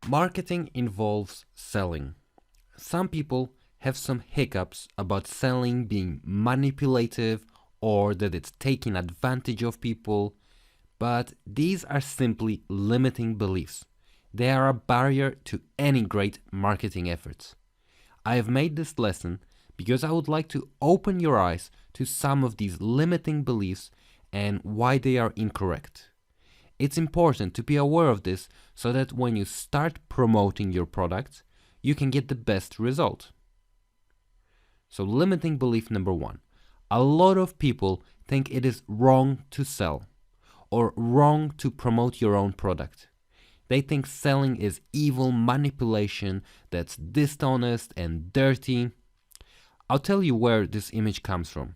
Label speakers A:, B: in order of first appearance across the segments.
A: Marketing involves selling. Some people have some hiccups about selling being manipulative or that it's taking advantage of people, but these are simply limiting beliefs. They are a barrier to any great marketing efforts. I have made this lesson because I would like to open your eyes to some of these limiting beliefs and why they are incorrect. It's important to be aware of this so that when you start promoting your products, you can get the best result. So, limiting belief number one. A lot of people think it is wrong to sell or wrong to promote your own product. They think selling is evil manipulation that's dishonest and dirty. I'll tell you where this image comes from.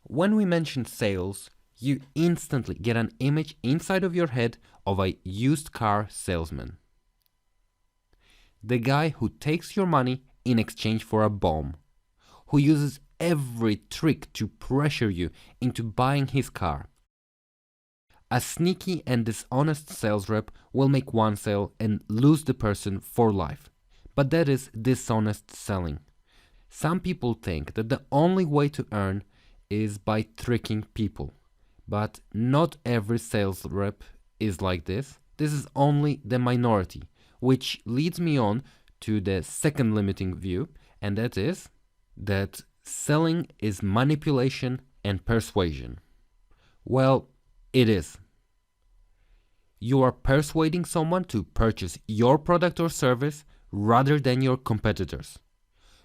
A: When we mention sales, you instantly get an image inside of your head of a used car salesman. The guy who takes your money in exchange for a bomb, who uses every trick to pressure you into buying his car. A sneaky and dishonest sales rep will make one sale and lose the person for life. But that is dishonest selling. Some people think that the only way to earn is by tricking people. But not every sales rep is like this. This is only the minority, which leads me on to the second limiting view, and that is that selling is manipulation and persuasion. Well, it is. You are persuading someone to purchase your product or service rather than your competitors.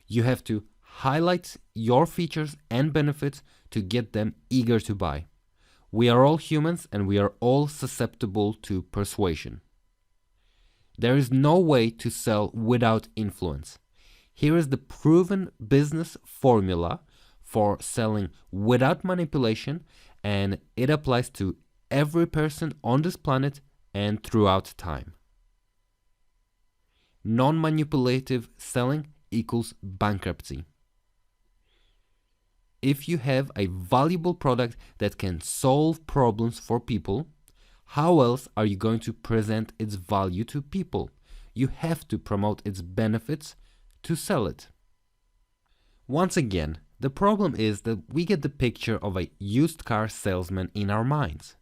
A: You have to highlight your features and benefits to get them eager to buy. We are all humans and we are all susceptible to persuasion. There is no way to sell without influence. Here is the proven business formula for selling without manipulation, and it applies to every person on this planet and throughout time. Non-manipulative selling equals bankruptcy. If you have a valuable product that can solve problems for people, how else are you going to present its value to people? You have to promote its benefits to sell it. Once again, the problem is that we get the picture of a used car salesman in our minds.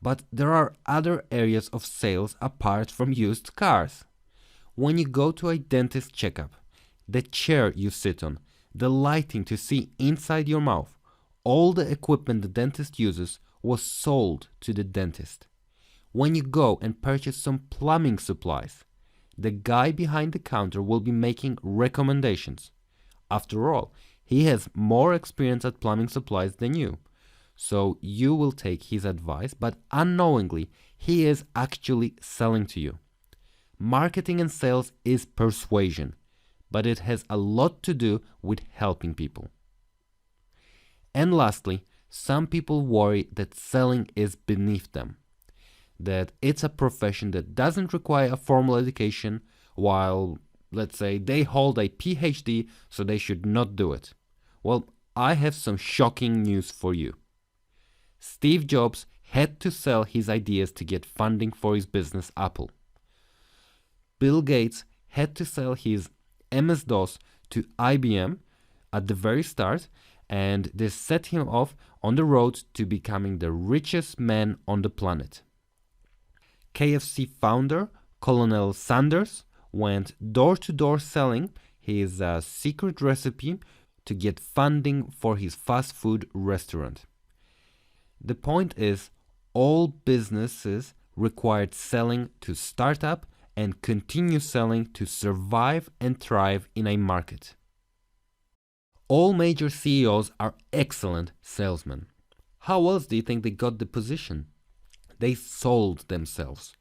A: But there are other areas of sales apart from used cars. When you go to a dentist checkup, the chair you sit on, the lighting to see inside your mouth, all the equipment the dentist uses was sold to the dentist. When you go and purchase some plumbing supplies, the guy behind the counter will be making recommendations. After all, he has more experience at plumbing supplies than you. So you will take his advice, but unknowingly, he is actually selling to you. Marketing and sales is persuasion, but it has a lot to do with helping people. And lastly, some people worry that selling is beneath them, that it's a profession that doesn't require a formal education, while, let's say, they hold a PhD, so they should not do it. Well, I have some shocking news for you. Steve Jobs had to sell his ideas to get funding for his business Apple. Bill Gates had to sell his MS-DOS to IBM at the very start, and this set him off on the road to becoming the richest man on the planet. KFC founder Colonel Sanders went door-to-door selling his secret recipe to get funding for his fast food restaurant. The point is, all businesses required selling to start up and continue selling to survive and thrive in a market. All major CEOs are excellent salesmen. How else do you think they got the position? They sold themselves.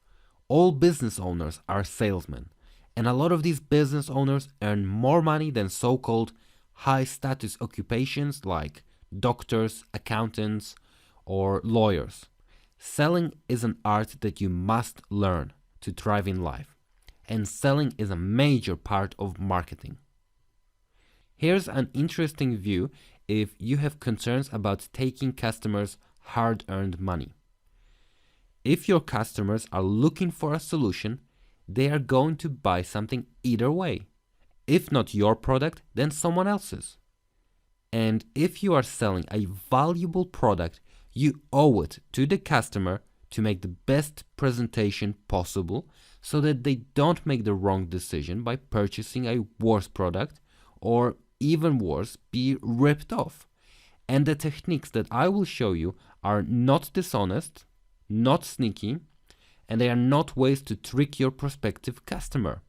A: All business owners are salesmen, and a lot of these business owners earn more money than so-called high-status occupations like doctors, accountants, or lawyers. Selling is an art that you must learn to thrive in life, and selling is a major part of marketing. Here's an interesting view if you have concerns about taking customers' hard-earned money. If your customers are looking for a solution, they are going to buy something either way. If not your product, then someone else's. And if you are selling a valuable product, you owe it to the customer to make the best presentation possible so that they don't make the wrong decision by purchasing a worse product, or even worse, be ripped off. And the techniques that I will show you are not dishonest, not sneaky, and they are not ways to trick your prospective customer,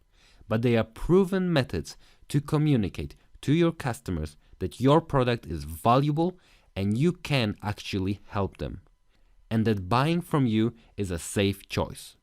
A: but they are proven methods to communicate to your customers that your product is valuable and you can actually help them, and that buying from you is a safe choice.